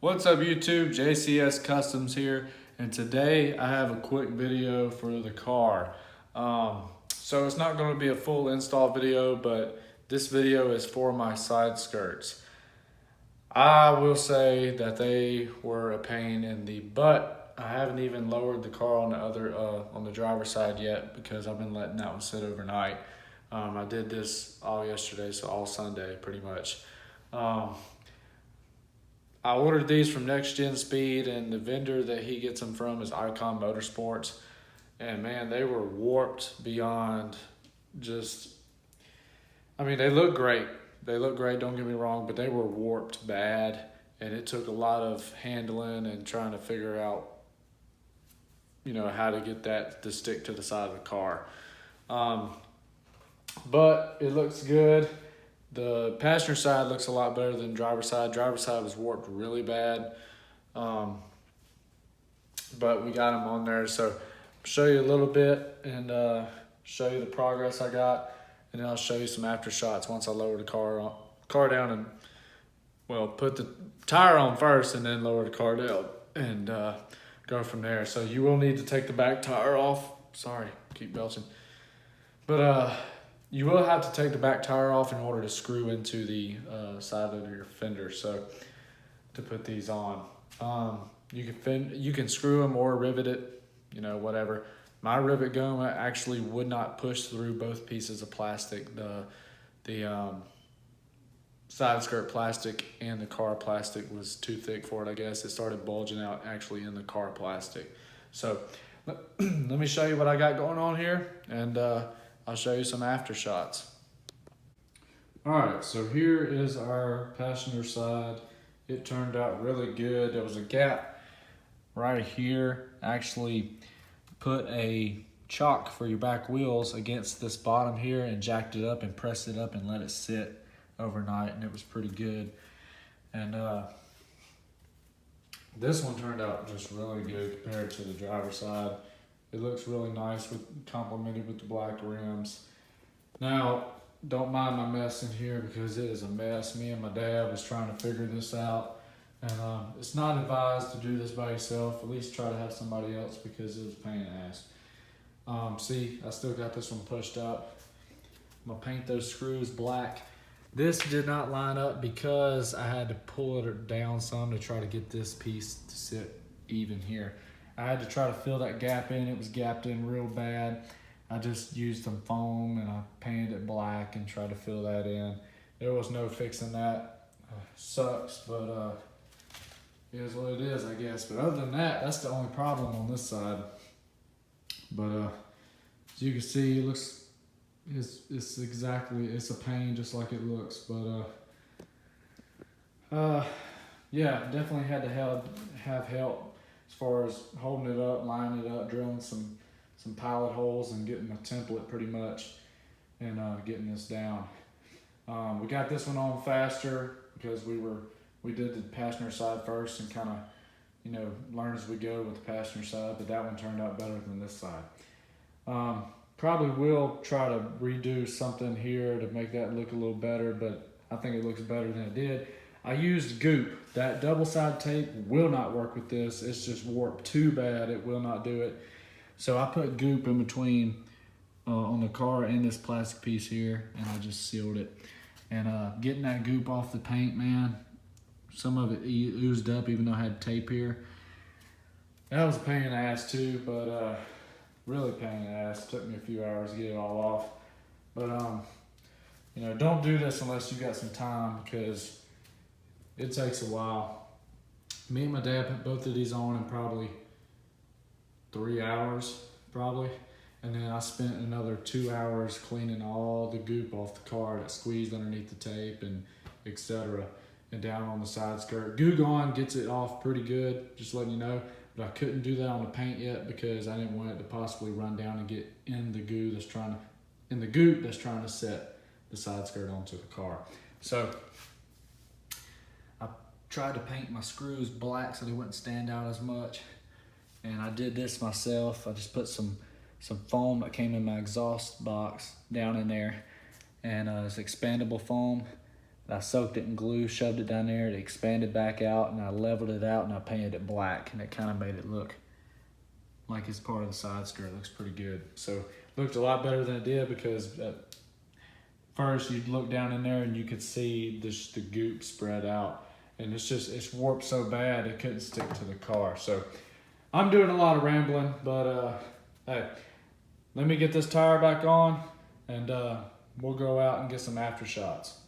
What's up YouTube, JCS Customs here, and today I have a quick video for the car. So it's not going to be a full install video, but this video is for my side skirts. I will say that they were a pain in the butt. I haven't even lowered the car on the driver's side yet because I've been letting that one sit overnight. I did this all yesterday, so all Sunday pretty much. I ordered these from Next Gen Speed, and the vendor that he gets them from is Icon Motorsports. And man, they were warped beyond just, they look great. They look great, don't get me wrong, but they were warped bad. And it took a lot of handling and trying to figure out, how to get that to stick to the side of the car. But it looks good. The passenger side looks a lot better than driver's side. Driver's side was warped really bad. But we got them on there. So I'll show you a little bit and show you the progress I got. And then I'll show you some after shots once I lower the car down and, put the tire on first and then lower the car down and go from there. So you will need to take the back tire off. Sorry, keep belching. But you will have to take the back tire off in order to screw into the side of your fender. So to put these on, you can screw them or rivet it, whatever. My rivet gun actually would not push through both pieces of plastic. The side skirt plastic and the car plastic was too thick for it, I guess. It started bulging out actually in the car plastic. So let me show you what I got going on here, and I'll show you some after shots. All right, so here is our passenger side. It turned out really good. There was a gap right here. Actually put a chock for your back wheels against this bottom here and jacked it up and pressed it up and let it sit overnight, and it was pretty good. And this one turned out just really good compared to the driver's side. It looks really nice, complemented with the black rims. Now, don't mind my mess in here because it is a mess. Me and my dad was trying to figure this out. And it's not advised to do this by yourself. At least try to have somebody else because it was a pain in the ass. See, I still got this one pushed up. I'm gonna paint those screws black. This did not line up because I had to pull it down some to try to get this piece to sit even here. I had to try to fill that gap in. It was gapped in real bad. I just used some foam and I painted it black and tried to fill that in. There was no fixing that. Sucks, but it is what it is, I guess. But other than that, that's the only problem on this side. But as you can see, it looks, it's a pain just like it looks. But yeah, definitely had to have help as far as holding it up, lining it up, drilling some pilot holes and getting a template pretty much, and getting this down. We got this one on faster because we did the passenger side first and kind of, learn as we go with the passenger side, but that one turned out better than this side. Probably will try to redo something here to make that look a little better, but I think it looks better than it did. I used goop. That double side tape will not work with this. It's just warped too bad. It will not do it. So I put goop in between on the car and this plastic piece here, and I just sealed it. And getting that goop off the paint, man, some of it oozed up even though I had tape here. That was a pain in the ass too, but really pain in the ass. It took me a few hours to get it all off. But don't do this unless you got some time because it takes a while. Me and my dad put both of these on in probably 3 hours, and then I spent another 2 hours cleaning all the goop off the car that squeezed underneath the tape and etc. and down on the side skirt. Goo Gone gets it off pretty good, just letting you know, but I couldn't do that on the paint yet because I didn't want it to possibly run down and get in the goop that's trying to set the side skirt onto the car. So I tried to paint my screws black so they wouldn't stand out as much. And I did this myself. I just put some foam that came in my exhaust box down in there. And it's expandable foam. and I soaked it in glue, shoved it down there, it expanded back out, and I leveled it out and I painted it black, and it kind of made it look like it's part of the side skirt. It looks pretty good. So it looked a lot better than it did, because at first you'd look down in there and you could see the goop spread out, and it's warped so bad it couldn't stick to the car. So I'm doing a lot of rambling, but hey, let me get this tire back on, and we'll go out and get some after shots.